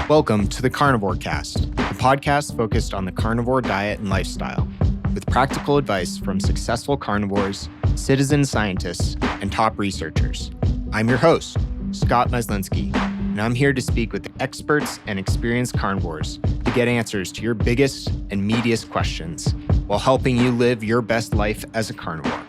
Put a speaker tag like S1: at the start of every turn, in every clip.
S1: Welcome to the Carnivore Cast, the podcast focused on the carnivore diet and lifestyle, with practical advice from successful carnivores, citizen scientists, and top researchers. I'm your host, Scott Meslinski, and I'm here to speak with experts and experienced carnivores to get answers to your biggest and meatiest questions while helping you live your best life as a carnivore.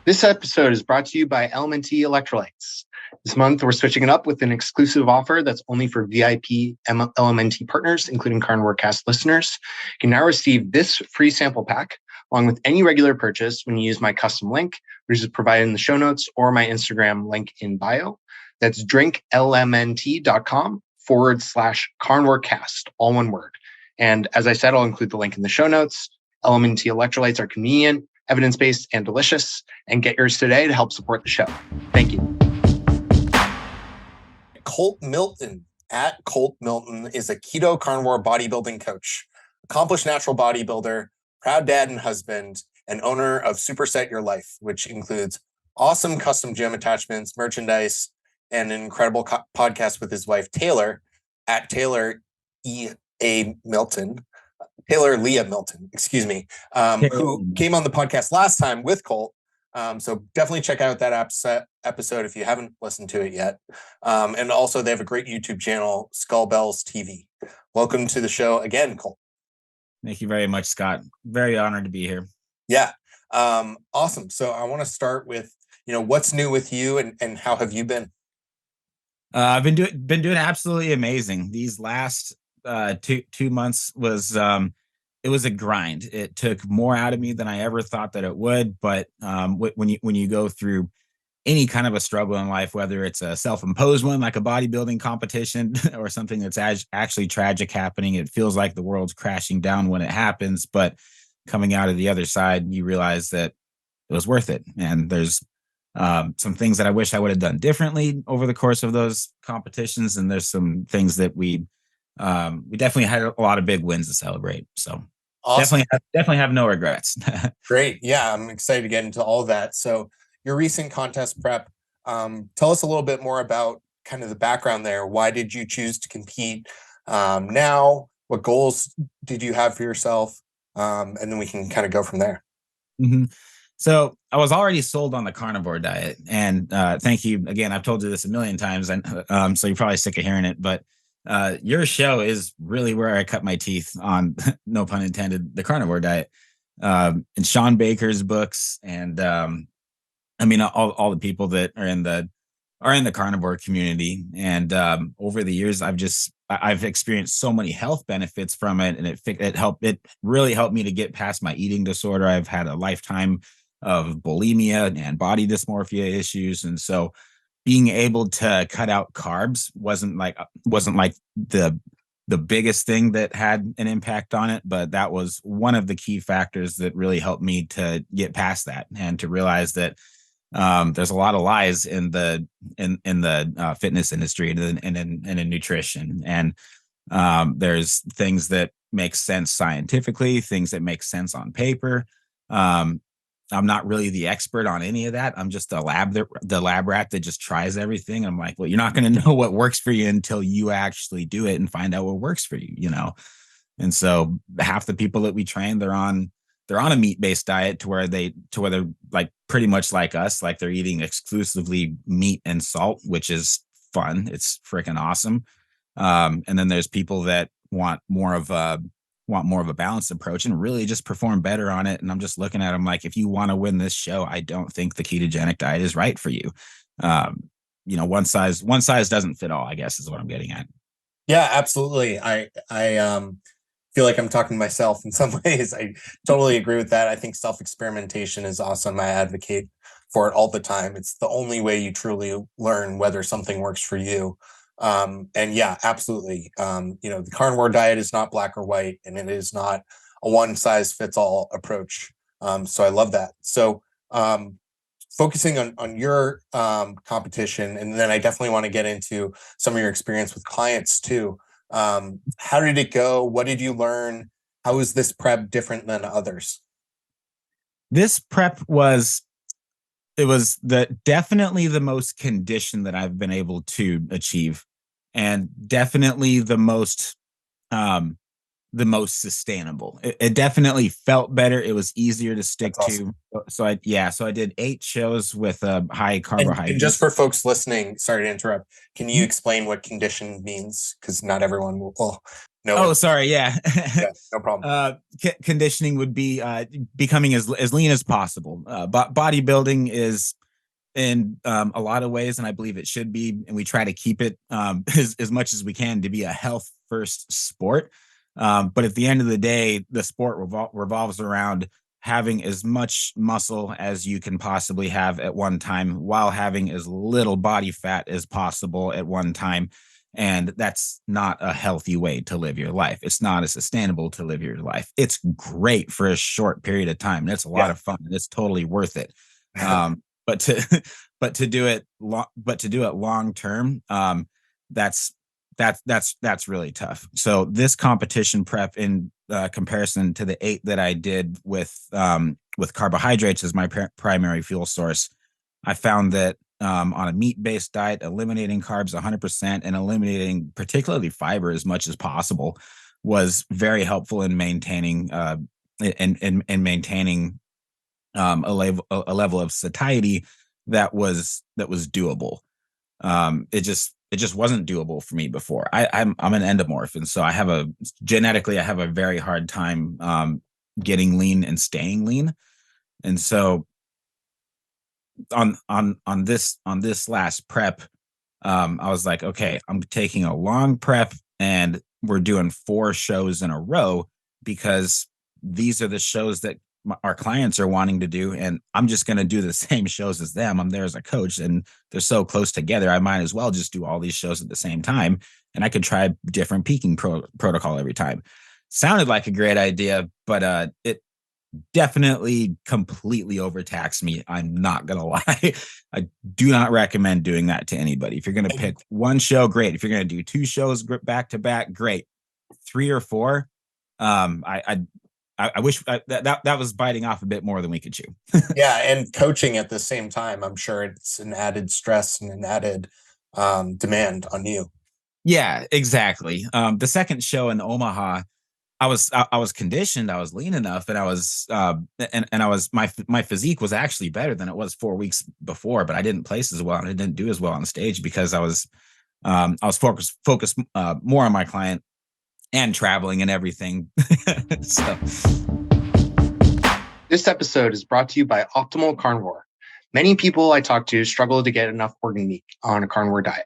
S1: This episode is brought to you by LMNT Electrolytes. This month, we're switching it up with an exclusive offer that's only for VIP LMNT partners, including Carnivore Cast listeners. You can now receive this free sample pack along with any regular purchase when you use my custom link, which is provided in the show notes or my Instagram link in bio. That's drinklmnt.com/carnivorecast, all one word. And as I said, I'll include the link in the show notes. LMNT electrolytes are convenient, evidence-based, and delicious. And get yours today to help support the show. Thank you.
S2: Colt Milton at Colt Milton is a keto carnivore bodybuilding coach, accomplished natural bodybuilder, proud dad and husband, and owner of SupersetYourLife, which includes awesome custom gym attachments, merchandise, and an incredible podcast with his wife, Taylor, at Taylor Leah Milton, who came on the podcast last time with Colt. So definitely check out that episode if you haven't listened to it yet. And also they have a great YouTube channel, SkullbellzTV. Welcome to the show again, Colt.
S3: Thank you very much, Scott. Very honored to be here.
S2: Yeah. Awesome. So I want to start with, what's new with you and how have you been?
S3: I've been doing absolutely amazing. These last two months was it was a grind. It took more out of me than I ever thought that it would. But when you go through any kind of a struggle in life, whether it's a self-imposed one like a bodybuilding competition or something that's actually tragic happening, it feels like the world's crashing down when it happens. But coming out of the other side, you realize that it was worth it. And there's some things that I wish I would have done differently over the course of those competitions. And there's some things that we definitely had a lot of big wins to celebrate. So awesome. Definitely have no regrets.
S2: Great. Yeah, I'm excited to get into all of that. So your recent contest prep, tell us a little bit more about kind of the background there. Why did you choose to compete now? What goals did you have for yourself? And then we can kind of go from there.
S3: Mm-hmm. So I was already sold on the carnivore diet, and thank you again. I've told you this a million times, and so you're probably sick of hearing it, but your show is really where I cut my teeth on, no pun intended, the carnivore diet. And Sean Baker's books, and all the people that are in the carnivore community. And over the years, I've experienced so many health benefits from it, and it really helped me to get past my eating disorder. I've had a lifetime of bulimia and body dysmorphia issues, and so being able to cut out carbs wasn't like the biggest thing that had an impact on it, but that was one of the key factors that really helped me to get past that and to realize that there's a lot of lies in the fitness industry and in nutrition, and there's things that make sense scientifically, things that make sense on paper. I'm not really the expert on any of that. I'm just the lab rat that just tries everything. I'm like, well, you're not going to know what works for you until you actually do it and find out what works for you, And so half the people that we train, they're on a meat-based diet to where they're like pretty much like us, like they're eating exclusively meat and salt, which is fun. It's freaking awesome. And then there's people that want more of a balanced approach and really just perform better on it. And I'm just looking at them like, if you want to win this show, I don't think the ketogenic diet is right for you. One size doesn't fit all, I guess, is what I'm getting at.
S2: Yeah, absolutely. I feel like I'm talking to myself in some ways. I totally agree with that. I think self-experimentation is awesome. I advocate for it all the time. It's the only way you truly learn whether something works for you. And yeah, absolutely. The carnivore diet is not black or white, and it is not a one size fits all approach. So I love that. So, focusing on your competition, and then I definitely want to get into some of your experience with clients too. How did it go? What did you learn? How is this prep different than others?
S3: This prep was definitely the most conditioned that I've been able to achieve. and definitely the most sustainable. It definitely felt better. It was easier to stick to. So I did 8 shows with high carbohydrates.
S2: And just for folks listening, sorry to interrupt, can you explain what condition means? Because not everyone will know.
S3: Oh, sorry. Yeah.
S2: Yeah, no problem.
S3: Conditioning would be becoming as lean as possible. Bodybuilding is in a lot of ways, and I believe it should be, and we try to keep it as much as we can to be a health first sport. But at the end of the day, the sport revolves around having as much muscle as you can possibly have at one time while having as little body fat as possible at one time. And that's not a healthy way to live your life. It's not as sustainable to live your life. It's great for a short period of time. It's a lot of fun. It's totally worth it. But to do it long term, that's really tough. So this competition prep, in comparison to the 8 that I did with carbohydrates as my primary fuel source, I found that on a meat-based diet, eliminating carbs 100% and eliminating particularly fiber as much as possible was very helpful in maintaining maintaining a level of satiety that was doable. It just wasn't doable for me before. I'm an endomorph, and so I have a very hard time getting lean and staying lean. And so on this last prep, I was like, okay, I'm taking a long prep and we're doing 4 shows in a row because these are the shows that our clients are wanting to do, and I'm just going to do the same shows as them. I'm there as a coach, and they're so close together. I might as well just do all these shows at the same time, and I could try different peaking protocol every time. Sounded like a great idea, but it definitely completely overtaxed me. I'm not going to lie. I do not recommend doing that to anybody. If you're going to pick one show, great. If you're going to do 2 shows back to back, great. 3 or 4, I wish that was biting off a bit more than we could chew.
S2: Yeah, and coaching at the same time, I'm sure it's an added stress and an added demand on you.
S3: Yeah, exactly. The second show in Omaha, I was conditioned, I was lean enough, and I was my physique was actually better than it was 4 weeks before, but I didn't place as well and I didn't do as well on stage because I was focused more on my client and traveling and everything. So.
S1: This episode is brought to you by Optimal Carnivore. Many people I talk to struggle to get enough organ meat on a carnivore diet.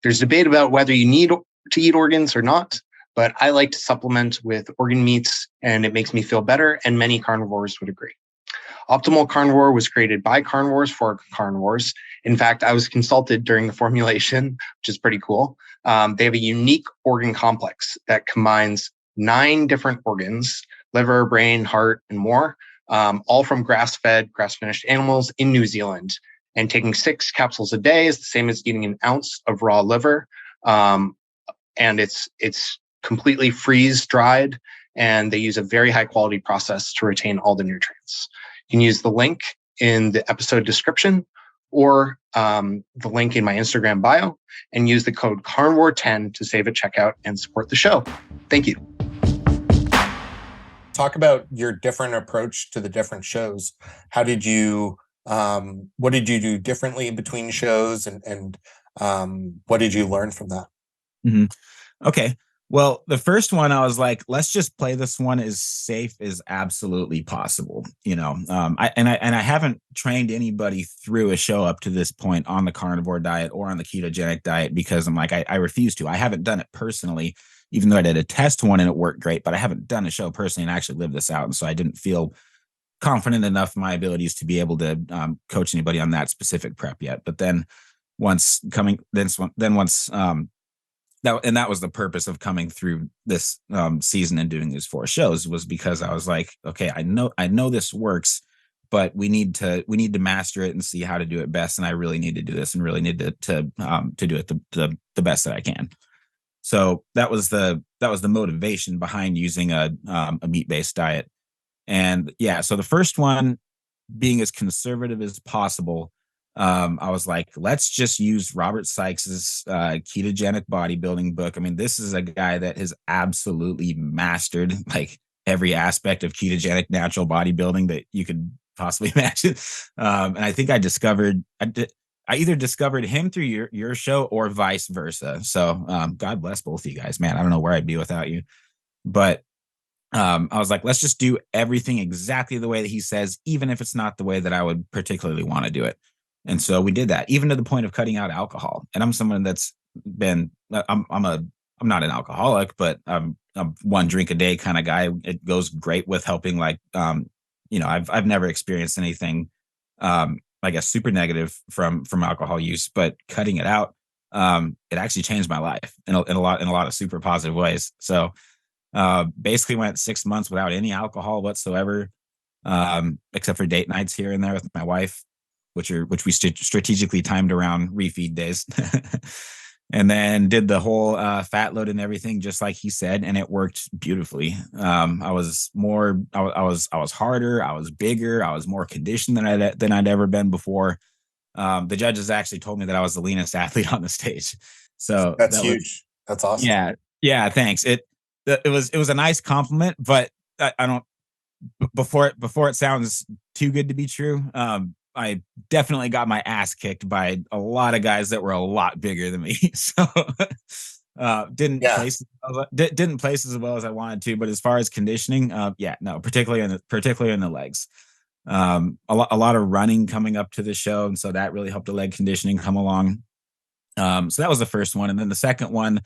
S1: There's debate about whether you need to eat organs or not, but I like to supplement with organ meats and it makes me feel better, and many carnivores would agree. Optimal Carnivore was created by carnivores for carnivores. In fact, I was consulted during the formulation, which is pretty cool. They have a unique organ complex that combines 9 different organs: liver, brain, heart, and more, all from grass-fed, grass-finished animals in New Zealand. And taking 6 capsules a day is the same as eating an ounce of raw liver. And it's completely freeze-dried, and they use a very high-quality process to retain all the nutrients. You can use the link in the episode description or the link in my Instagram bio and use the code Carnivore10 to save at checkout and support the show. Thank you.
S2: Talk about your different approach to the different shows. How did you, what did you do differently between shows, and what did you learn from that?
S3: Mm-hmm. Okay. Well, the first one, I was like, let's just play this one as safe as absolutely possible. You know, I haven't trained anybody through a show up to this point on the carnivore diet or on the ketogenic diet because I'm like, I refuse to. I haven't done it personally, even though I did a test one and it worked great, but I haven't done a show personally and actually lived this out. And so I didn't feel confident enough in my abilities to be able to coach anybody on that specific prep yet. But then that was the purpose of coming through this season and doing these 4 shows, was because I was like, okay, I know this works, but we need to master it and see how to do it best. And I really need to do this and really need to do it the best that I can. So that was the motivation behind using a meat-based diet. And yeah, so the first one, being as conservative as possible, I was like, let's just use Robert Sykes's ketogenic bodybuilding book. I mean, this is a guy that has absolutely mastered like every aspect of ketogenic natural bodybuilding that you could possibly imagine. And I think I either discovered him through your show or vice versa. So God bless both of you guys, man. I don't know where I'd be without you. But I was like, let's just do everything exactly the way that he says, even if it's not the way that I would particularly want to do it. And so we did that, even to the point of cutting out alcohol. And I'm someone that's been, I'm not an alcoholic, but I'm one drink a day kind of guy. It goes great with helping, like, I've never experienced anything, I guess, super negative from alcohol use, but cutting it out, it actually changed my life in a lot of super positive ways. So basically went 6 months without any alcohol whatsoever, except for date nights here and there with my wife, which we strategically timed around refeed days. And then did the whole fat load and everything, just like he said, and it worked beautifully. I was harder, I was bigger, I was more conditioned than I'd ever been before. The judges actually told me that I was the leanest athlete on the stage. So
S2: that's huge. That's awesome.
S3: Yeah. Thanks. It was a nice compliment, but I don't. Before it sounds too good to be true, I definitely got my ass kicked by a lot of guys that were a lot bigger than me. So didn't place as well as I wanted to. But as far as conditioning, no, particularly in the legs. A lot of running coming up to the show, and so that really helped the leg conditioning come along. So that was the first one, and then the second one,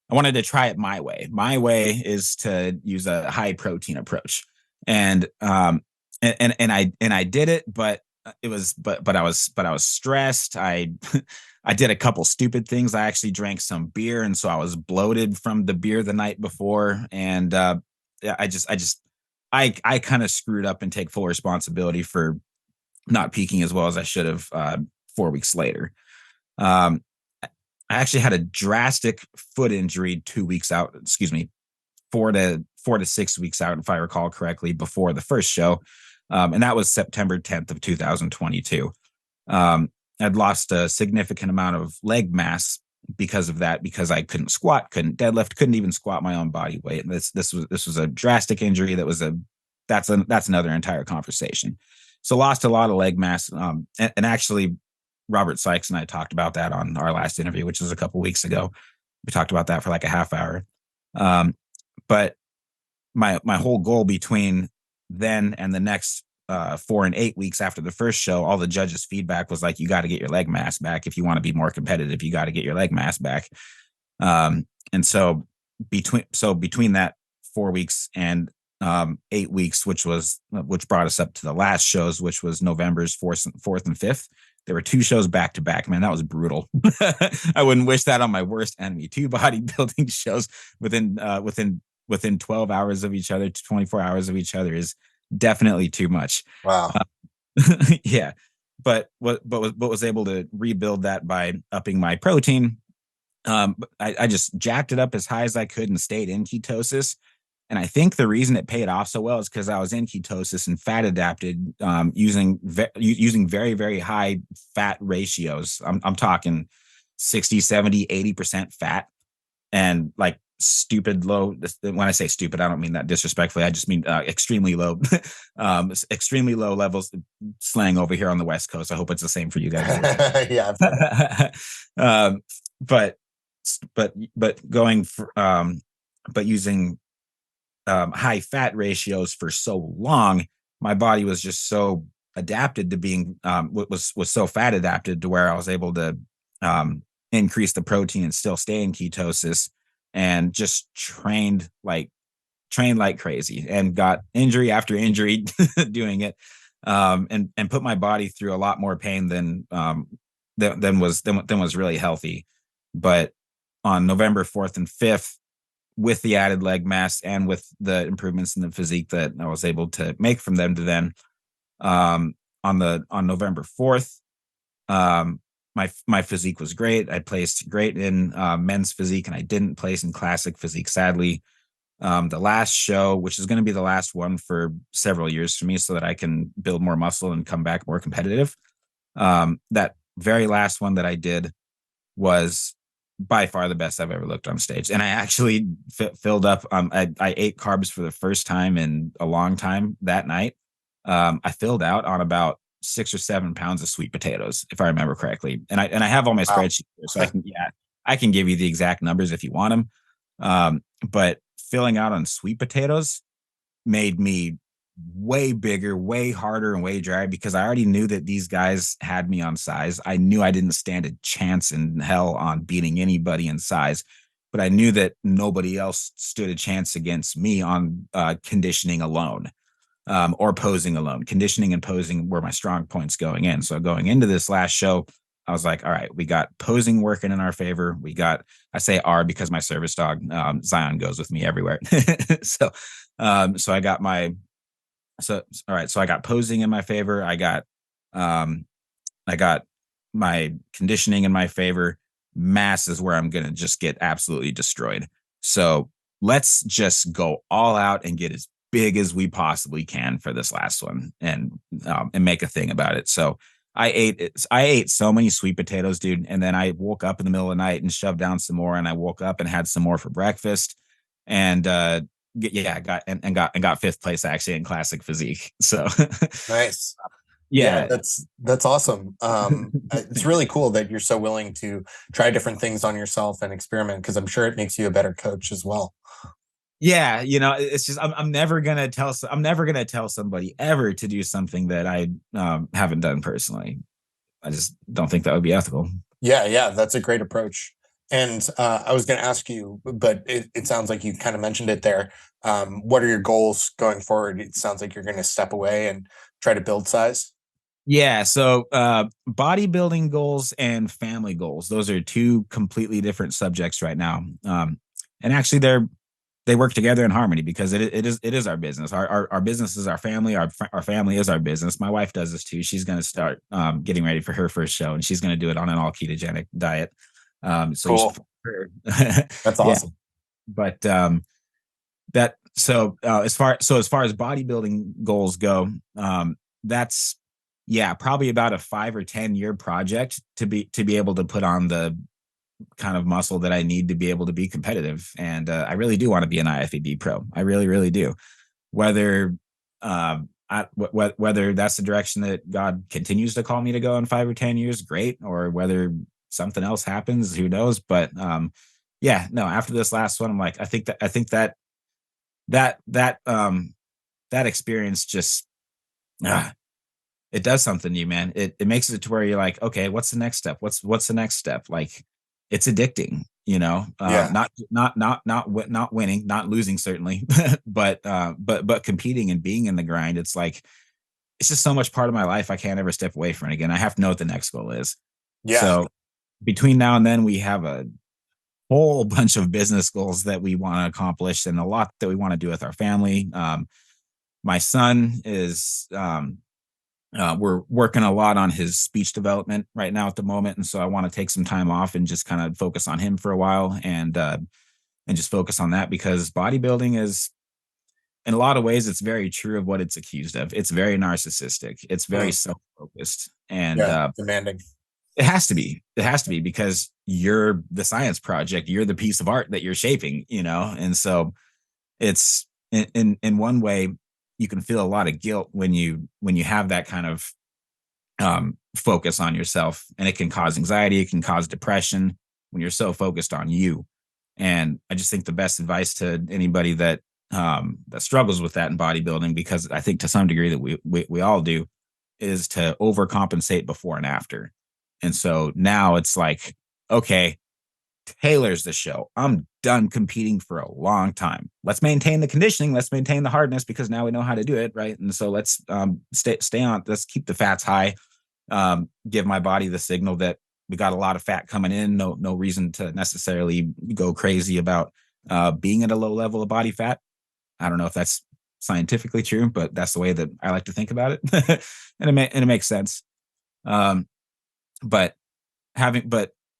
S3: I wanted to try it my way. My way is to use a high protein approach, and I did it, but I was stressed. I did a couple stupid things. I actually drank some beer, and so I was bloated from the beer the night before, and I kind of screwed up and take full responsibility for not peaking as well as I should have 4 weeks later. I actually had a drastic foot injury 2 weeks out, 4 to 6 weeks out, if I recall correctly, before the first show. And that was September 10th of 2022. I'd lost a significant amount of leg mass because of that, because I couldn't squat, couldn't deadlift, couldn't even squat my own body weight. And this was a drastic injury. That's another entire conversation. So lost a lot of leg mass. And actually, Robert Sykes and I talked about that on our last interview, which was a couple weeks ago. We talked about that for like a half hour. But my whole goal between then and the next 4 and 8 weeks after the first show, all the judges' feedback was like, you got to get your leg mass back. If you want to be more competitive, you got to get your leg mass back. And so between that 4 weeks and 8 weeks, which brought us up to the last shows, which was November's 4th and 5th. There were 2 shows back to back. Man, that was brutal. I wouldn't wish that on my worst enemy. 2 bodybuilding shows within 12 hours of each other to 24 hours of each other is definitely too much.
S2: Wow.
S3: Yeah. But was able to rebuild that by upping my protein. I just jacked it up as high as I could and stayed in ketosis. And I think the reason it paid off so well is because I was in ketosis and fat adapted, using very, very high fat ratios. I'm talking 60, 70, 80% fat, and like stupid low. When I say stupid, I don't mean that disrespectfully. I just mean extremely low, extremely low levels. Slang over here on the West Coast. I hope it's the same for you guys.
S2: Yeah.
S3: But going for but using high fat ratios for so long, my body was just so adapted to being was so fat adapted to where I was able to increase the protein and still stay in ketosis, and just trained like crazy, and got injury after injury doing it, and put my body through a lot more pain than was really healthy. But on November 4th and 5th, with the added leg mass and with the improvements in the physique that I was able to make from them to then, on November 4th, my physique was great. I placed great in men's physique, and I didn't place in classic physique, sadly. The last show, which is going to be the last one for several years for me, so that I can build more muscle and come back more competitive. That very last one that I did was by far the best I've ever looked on stage. And I actually filled up. I ate carbs for the first time in a long time that night. I filled out on about 6 or 7 pounds of sweet potatoes, if I remember correctly. And I have all my spreadsheets here, so I can give you the exact numbers if you want them. But filling out on sweet potatoes made me way bigger, way harder, and way drier because I already knew that these guys had me on size. I knew I didn't stand a chance in hell on beating anybody in size, but I knew that nobody else stood a chance against me on conditioning alone, or posing alone. Conditioning and posing were my strong points going in. So going into this last show, I was like, all right, we got posing working in our favor. We got, I say R because my service dog, Zion, goes with me everywhere. So I got my, all right. So I got posing in my favor. I got my conditioning in my favor. Mass is where I'm going to just get absolutely destroyed. So let's just go all out and get as big as we possibly can for this last one and make a thing about it. So I ate so many sweet potatoes, dude. And then I woke up in the middle of the night and shoved down some more. And I woke up and had some more for breakfast. And I got fifth place actually in classic physique. So
S2: nice.
S3: Yeah,
S2: that's awesome. It's really cool that you're so willing to try different things on yourself and experiment, because I'm sure it makes you a better coach as well.
S3: Yeah, it's just I'm never gonna tell somebody ever to do something that I haven't done personally. I just don't think that would be ethical.
S2: Yeah, that's a great approach. And I was going to ask you, but it sounds like you kind of mentioned it there. What are your goals going forward? It sounds like you're going to step away and try to build size.
S3: Yeah. So bodybuilding goals and family goals, those are two completely different subjects right now. And actually they work together in harmony because it is our business. Our business is our family. Our family is our business. My wife does this too. She's going to start getting ready for her first show, and she's going to do it on an all ketogenic diet. So
S2: cool. That's awesome.
S3: Yeah. But as far as bodybuilding goals go, that's probably about a 5 or 10 year project to be able to put on the kind of muscle that I need to be able to be competitive. And I really do want to be an IFBB pro. I really, really do. Whether whether that's the direction that God continues to call me to go in 5 or 10 years, great. Or whether something else happens, who knows? But after this last one, I'm like, I think that experience just it does something to you, man. It makes it to where you're like, okay, what's the next step? What's the next step? Like, it's addicting, not winning, not losing, certainly, but competing and being in the grind. It's like, it's just so much part of my life. I can't ever step away from it again. I have to know what the next goal is.
S2: Yeah.
S3: So between now and then, we have a whole bunch of business goals that we want to accomplish and a lot that we want to do with our family. My son is, we're working a lot on his speech development right now at the moment. And so I want to take some time off and just kind of focus on him for a while and just focus on that, because bodybuilding is, in a lot of ways, it's very true of what it's accused of. It's very narcissistic. It's very self-focused and
S2: demanding.
S3: It has to be because you're the science project. You're the piece of art that you're shaping, and so it's in one way, you can feel a lot of guilt when you have that kind of focus on yourself, and it can cause anxiety. It can cause depression when you're so focused on you. And I just think the best advice to anybody that struggles with that in bodybuilding, because I think to some degree that we all do, is to overcompensate before and after. And so now it's like, okay, Taylor's the show. I'm done competing for a long time. Let's maintain the conditioning. Let's maintain the hardness, because now we know how to do it, right? And so let's stay on. Let's keep the fats high. Give my body the signal that we got a lot of fat coming in. No reason to necessarily go crazy about being at a low level of body fat. I don't know if that's scientifically true, but that's the way that I like to think about it, and it makes sense. But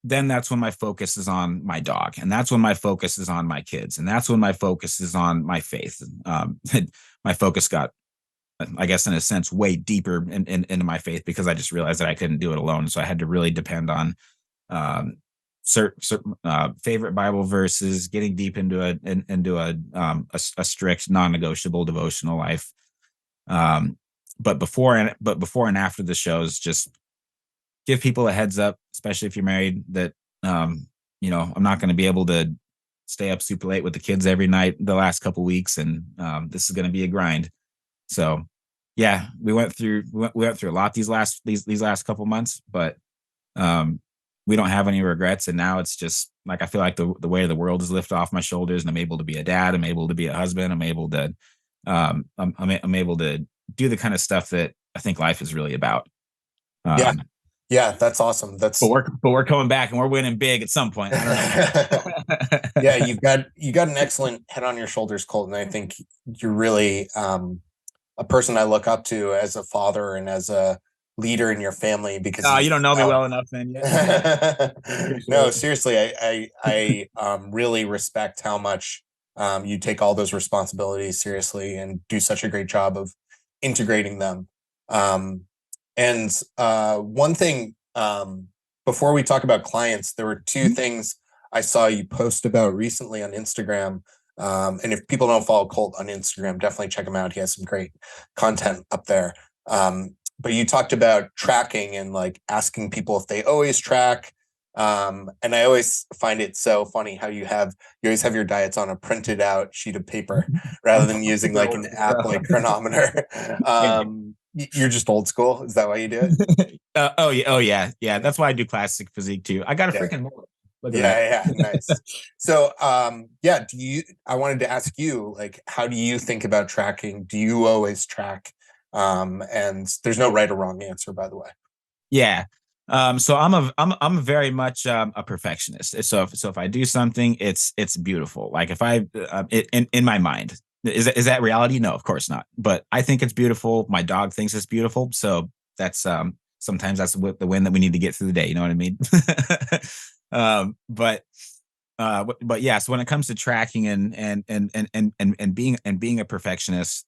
S3: then that's when my focus is on my dog, and that's when my focus is on my kids, and that's when my focus is on my faith. My focus got I guess in a sense, way deeper into my faith, because I just realized that I couldn't do it alone. So I had to really depend on certain favorite Bible verses, getting deep into a strict non-negotiable devotional life. But before and after the shows, just give people a heads up, especially if you're married, that I'm not going to be able to stay up super late with the kids every night the last couple weeks, and this is going to be a grind. So yeah, we went through a lot these last couple months, but we don't have any regrets. And now it's just like, I feel like the weight of the world is lifted off my shoulders, and I'm able to be a dad. I'm able to be a husband. I'm able to I'm able to do the kind of stuff that I think life is really about.
S2: Yeah, that's awesome. But
S3: we're coming back, and we're winning big at some point. I don't know.
S2: Yeah, you got an excellent head on your shoulders, Colt, and I think you're really a person I look up to as a father and as a leader in your family, because
S3: you don't know me well enough, man.
S2: No, seriously, I really respect how much you take all those responsibilities seriously and do such a great job of integrating them. And one thing, before we talk about clients, there were two things I saw you post about recently on Instagram. And if people don't follow Colt on Instagram, definitely check him out. He has some great content up there. But you talked about tracking and like asking people if they always track. And I always find it so funny how you always have your diets on a printed out sheet of paper rather than using like an app like Chronometer. You're just old school. Is that why you do it?
S3: Oh yeah. That's why I do classic physique too. I got a freaking mullet.
S2: Yeah, nice. So, I wanted to ask you, like, how do you think about tracking? Do you always track? And there's no right or wrong answer, by the way.
S3: Yeah. So I'm very much a perfectionist. So if I do something, it's beautiful. Like if I in my mind, is that reality? No, of course not. But I think it's beautiful. My dog thinks it's beautiful. So that's sometimes that's the win that we need to get through the day. You know what I mean? But yeah. So when it comes to tracking and being a perfectionist,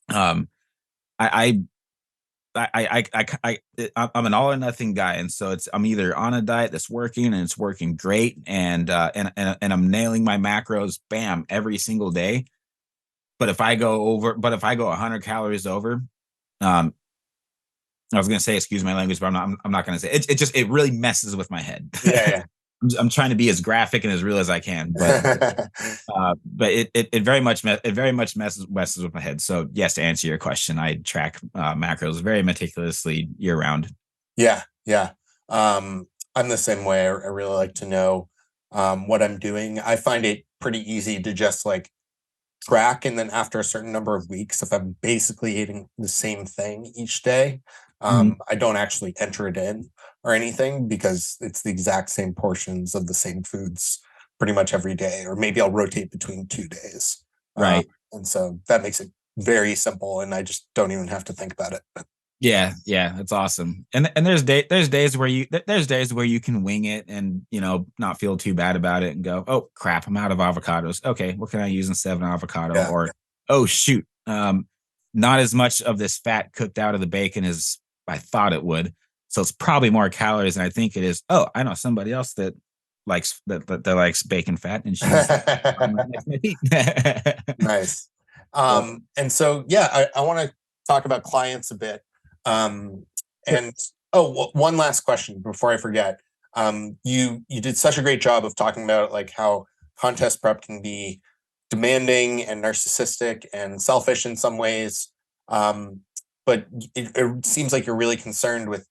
S3: I'm an all or nothing guy, and so I'm either on a diet that's working and it's working great, and I'm nailing my macros, bam, every single day. But if I go 100 calories over, I was gonna say excuse my language, but I'm not gonna say it. It really messes with my head.
S2: Yeah.
S3: I'm trying to be as graphic and as real as I can, but it very much messes with my head. So yes, to answer your question, I track macros very meticulously year round.
S2: Yeah. I'm the same way. I really like to know what I'm doing. I find it pretty easy to just like track, and then after a certain number of weeks, if I'm basically eating the same thing each day, I don't actually enter it in or anything, because it's the exact same portions of the same foods pretty much every day, or maybe I'll rotate between 2 days.
S3: Right.
S2: And so that makes it very simple, and I just don't even have to think about it.
S3: Yeah, that's awesome. And there's days where you can wing it and not feel too bad about it and go, oh crap, I'm out of avocados. Okay, what can I use instead of an avocado?
S2: Yeah.
S3: Or oh shoot, not as much of this fat cooked out of the bacon as I thought it would. So it's probably more calories than I think it is. Oh, I know somebody else that likes bacon fat, and she's
S2: Nice. And so I want to talk about clients a bit. And one last question before I forget. You did such a great job of talking about like how contest prep can be demanding and narcissistic and selfish in some ways. But it seems like you're really concerned with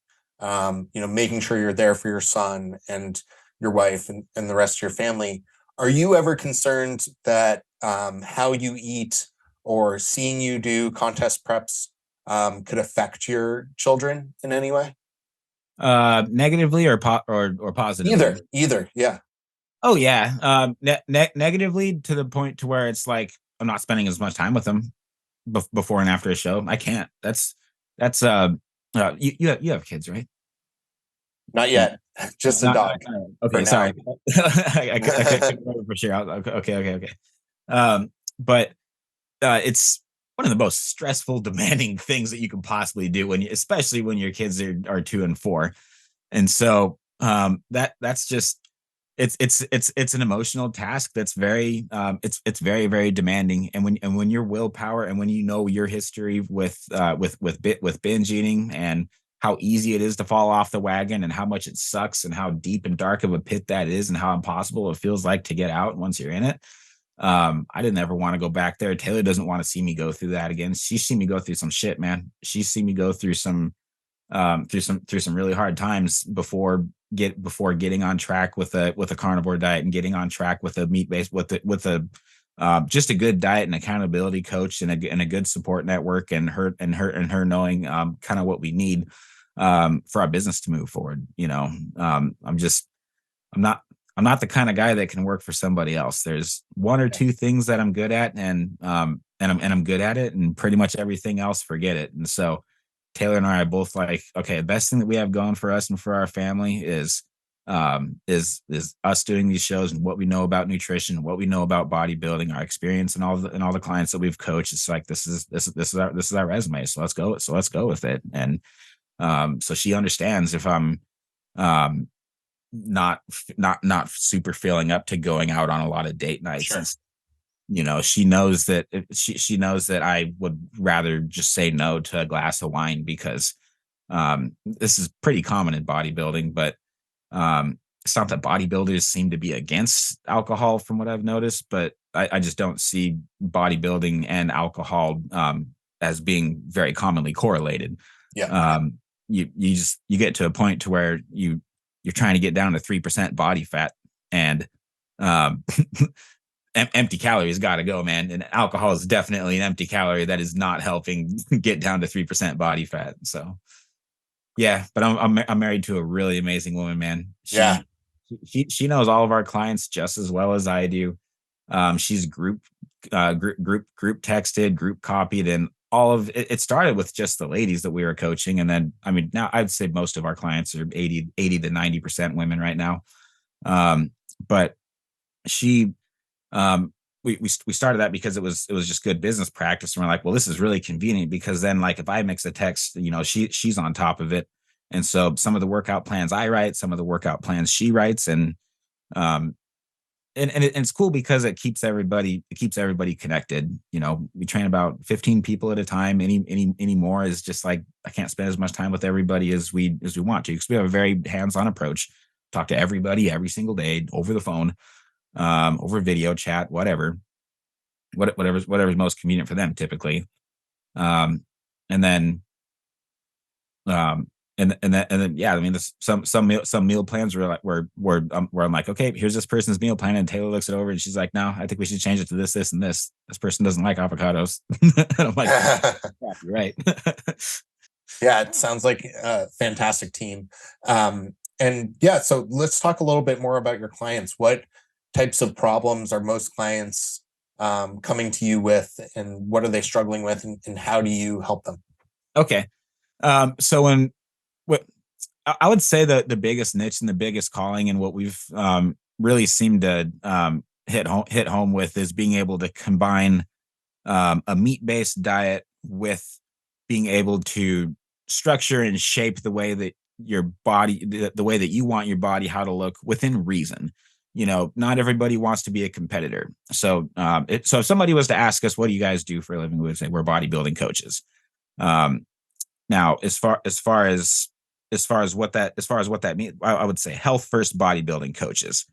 S2: making sure you're there for your son and your wife and the rest of your family. Are you ever concerned that how you eat or seeing you do contest preps could affect your children in any way?
S3: Negatively or positively?
S2: Either. Yeah.
S3: Oh yeah. Negatively to the point to where it's like I'm not spending as much time with them before and after a show. I can't. That's you have kids, right?
S2: Not yet. Just a dog.
S3: Okay, sorry. I couldn't remember for sure. Okay. But it's one of the most stressful, demanding things that you can possibly do especially when your kids are 2 and 4. And so that's just it's an emotional task that's very it's very, very demanding. And when your willpower, and when you know your history with binge eating, and how easy it is to fall off the wagon, and how much it sucks, and how deep and dark of a pit that is, and how impossible it feels like to get out once you're in it. I didn't ever want to go back there. Taylor doesn't want to see me go through that again. She's seen me go through some shit, man. She's seen me go through some really hard times before getting on track with a carnivore diet, and getting on track with a meat-based, with a just a good diet and accountability coach, and a good support network, and her knowing kind of what we need for our business to move forward. I'm not the kind of guy that can work for somebody else. There's one or two things that I'm good at, and I'm good at it, and pretty much everything else, forget it. And so Taylor and I are both like, okay, the best thing that we have going for us and for our family is us doing these shows, and what we know about nutrition, what we know about bodybuilding, our experience, and all the clients that we've coached. It's like, this is our resume. So let's go with it. And so she understands if I'm not super feeling up to going out on a lot of date nights.
S2: Sure.
S3: She knows that she knows that I would rather just say no to a glass of wine, because this is pretty common in bodybuilding, but it's not that bodybuilders seem to be against alcohol from what I've noticed, but I just don't see bodybuilding and alcohol as being very commonly correlated.
S2: Yeah.
S3: You get to a point to where you're trying to get down to 3% body fat, and empty calories got to go, man. And alcohol is definitely an empty calorie that is not helping get down to 3% body fat. So yeah, but I'm married to a really amazing woman, man. She knows all of our clients just as well as I do. She's group texted, group copied, and all of it. It started with just the ladies that we were coaching. And then, I mean, now I'd say most of our clients are 80 to 90% women right now. But she, we started that because it was just good business practice. And we're like, well, this is really convenient, because then, like, if I mix a text, she's on top of it. And so some of the workout plans I write, some of the workout plans she writes, and it's cool because it keeps everybody connected. We train about 15 people at a time. Any more is just like, I can't spend as much time with everybody as we want to, because we have a very hands-on approach. Talk to everybody every single day over the phone, over video chat, whatever's most convenient for them typically. And then yeah, I mean, there's some meal plans where I'm like, okay, here's this person's meal plan, and Taylor looks it over and she's like, no, I think we should change it to this, and this. This person doesn't like avocados. And I'm like, yeah, you're right.
S2: Yeah, it sounds like a fantastic team. And yeah, so let's talk a little bit more about your clients. What types of problems are most clients coming to you with, and what are they struggling with, and how do you help them?
S3: Okay. So I would say that the biggest niche and the biggest calling, and what we've really seemed to hit home with, is being able to combine a meat-based diet with being able to structure and shape the way that your body, the way that you want your body, how to look within reason. Not everybody wants to be a competitor. So if somebody was to ask us, what do you guys do for a living? We would say we're bodybuilding coaches. Now, as far as what that means, I would say health first bodybuilding coaches.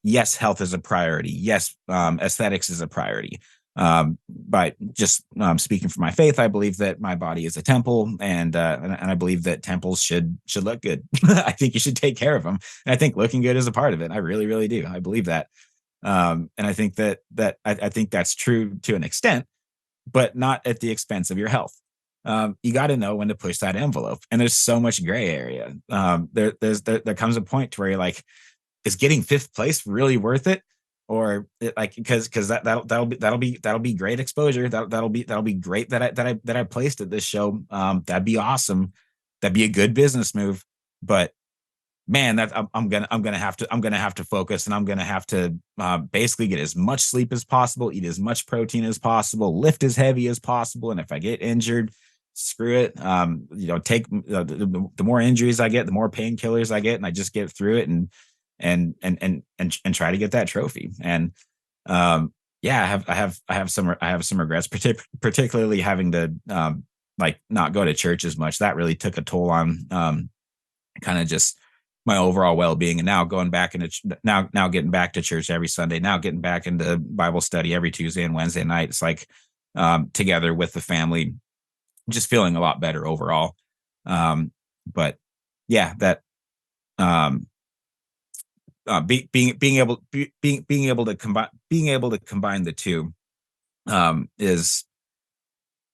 S3: Yes, health is a priority. Yes, aesthetics is a priority. But just speaking for my faith, I believe that my body is a temple, and I believe that temples should look good. I think you should take care of them, and I think looking good is a part of it. I really, really do. I believe that, and I think that I think that's true to an extent, but not at the expense of your health. You got to know when to push that envelope, and there's so much gray area. There comes a point to where you're like, is getting 5th place really worth it? Or because that'll be great exposure. That'll be great that I placed at this show. That'd be awesome. That'd be a good business move. But man, that I'm gonna have to focus, and I'm gonna have to basically get as much sleep as possible, eat as much protein as possible, lift as heavy as possible. And if I get injured, screw it. Take the more injuries I get, the more painkillers I get, and I just get through it and try to get that trophy. And yeah, I have some regrets, particularly having to like not go to church as much. That really took a toll on kind of just my overall well-being. And now going back into now getting back to church every Sunday, now getting back into Bible study every Tuesday and Wednesday night. It's like together with the family, just feeling a lot better overall. But yeah, that being able to combine the two is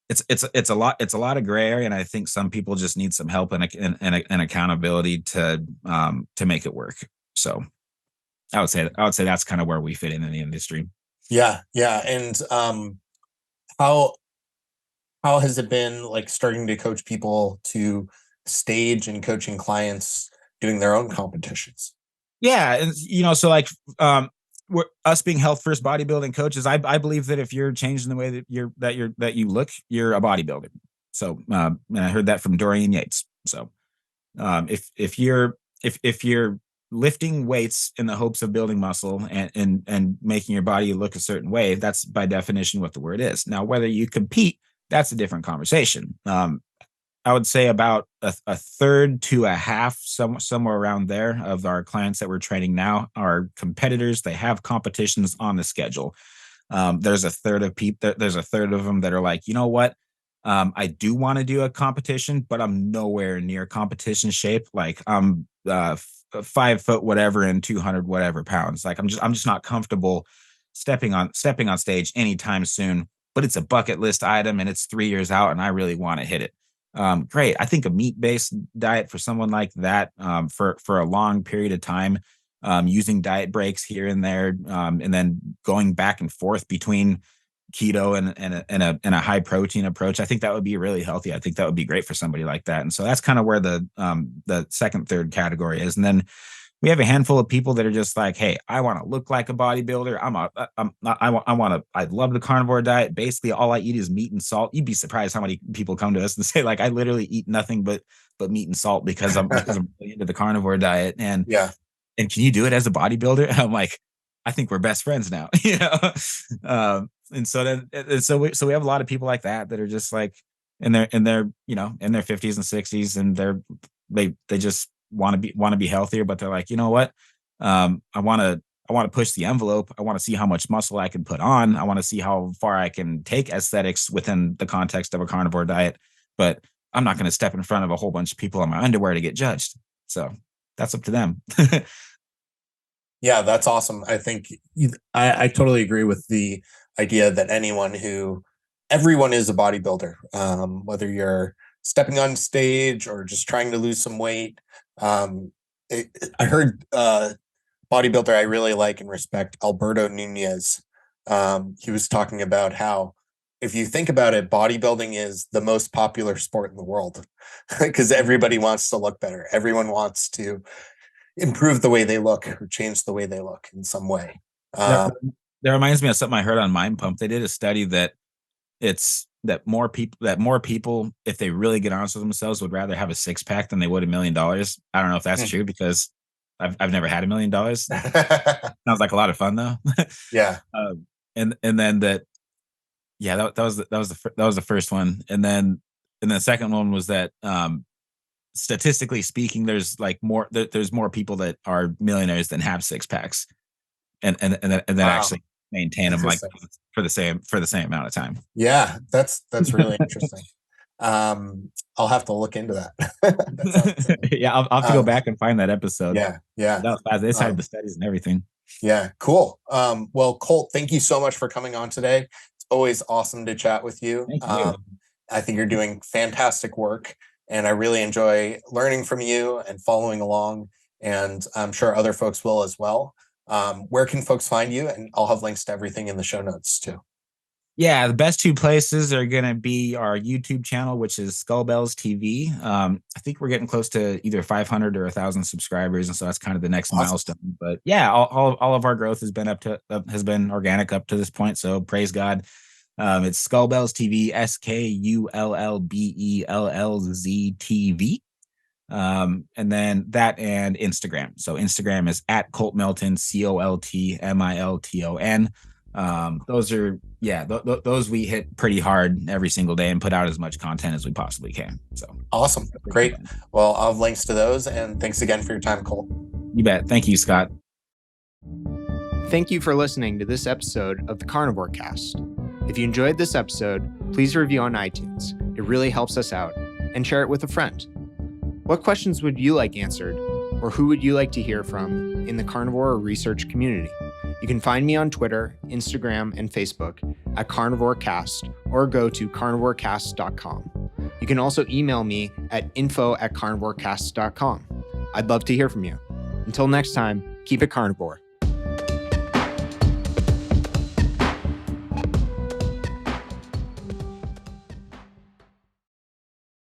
S3: it's a lot of gray area, and I think some people just need some help and accountability to make it work. So I would say that's kind of where we fit in the industry.
S2: Yeah. And how has it been like starting to coach people to stage and coaching clients doing their own competitions?
S3: Yeah, and so like we're us being health first bodybuilding coaches. I believe that if you're changing the way that you look, you're a bodybuilder. So and I heard that from Dorian Yates. So if you're lifting weights in the hopes of building muscle and making your body look a certain way, that's by definition what the word is. Now, whether you compete, that's a different conversation. I would say about a third to a half, somewhere around there, of our clients that we're training now are competitors. They have competitions on the schedule. There's a third of them that are like, you know what? I do want to do a competition, but I'm nowhere near competition shape. Like I'm 5 foot whatever and 200 whatever pounds. Like I'm just not comfortable stepping on stage anytime soon. But it's a bucket list item, and it's 3 years out, and I really want to hit it. Great. I think a meat-based diet for someone like that, for a long period of time, using diet breaks here and there, and then going back and forth between keto and a high protein approach. I think that would be really healthy. I think that would be great for somebody like that. And so that's kind of where the second, third category is. And then we have a handful of people that are just like, hey, I want to look like a bodybuilder. I love the carnivore diet. Basically, all I eat is meat and salt. You'd be surprised how many people come to us and say, like, I literally eat nothing but meat and salt because I'm really into the carnivore diet. And
S2: Yeah.
S3: And can you do it as a bodybuilder? And I'm like, I think we're best friends now, and so we have a lot of people like that are just like in their 50s and 60s, and they just want to be healthier, but they're like, you know what? I want to push the envelope. I want to see how much muscle I can put on. I want to see how far I can take aesthetics within the context of a carnivore diet, but I'm not going to step in front of a whole bunch of people in my underwear to get judged. So that's up to them.
S2: Yeah, that's awesome. I think I totally agree with the idea that everyone is a bodybuilder, whether you're stepping on stage or just trying to lose some weight. I heard bodybuilder I really like and respect, Alberto Nunez. He was talking about how, if you think about it, bodybuilding is the most popular sport in the world because everybody wants to look better. Everyone wants to improve the way they look or change the way they look in some way.
S3: That reminds me of something I heard on Mind Pump. They did a study that more people, if they really get honest with themselves, would rather have a 6-pack than they would $1 million. I don't know if that's true, because I've never had $1 million. Sounds like a lot of fun though.
S2: Yeah.
S3: And then that was the first one. And then the second one was that statistically speaking, there's more people that are millionaires than have 6-packs, and then wow, actually maintain them like for the same amount of time.
S2: Yeah, that's really interesting. I'll have to look into that.
S3: Yeah, I'll have to go back and find that episode.
S2: Yeah.
S3: They cited the studies and everything.
S2: Yeah, cool. Well, Colt, thank you so much for coming on today. It's always awesome to chat with you.
S3: Thank you.
S2: I think you're doing fantastic work, and I really enjoy learning from you and following along, and I'm sure other folks will as well. Where can folks find you? And I'll have links to everything in the show notes too.
S3: Yeah, the best two places are going to be our YouTube channel, which is SkullbellzTV. I think we're getting close to either 500 or 1,000 subscribers, and so that's kind of the next milestone. But yeah, all of our growth has been organic up to this point. So praise God. It's SkullbellzTV, SkullbellzTV. And then that and Instagram. So Instagram is at Colt Milton, COLTMILTON. Those are, those we hit pretty hard every single day and put out as much content as we possibly can. So
S2: awesome. Great. Well, I'll have links to those, and thanks again for your time, Colt.
S3: You bet. Thank you, Scott.
S1: Thank you for listening to this episode of the Carnivore Cast. If you enjoyed this episode, please review on iTunes. It really helps us out, and share it with a friend. What questions would you like answered, or who would you like to hear from in the carnivore or research community? You can find me on Twitter, Instagram, and Facebook at CarnivoreCast, or go to carnivorecast.com. You can also email me at info@carnivorecast.com. I'd love to hear from you. Until next time, keep it carnivore.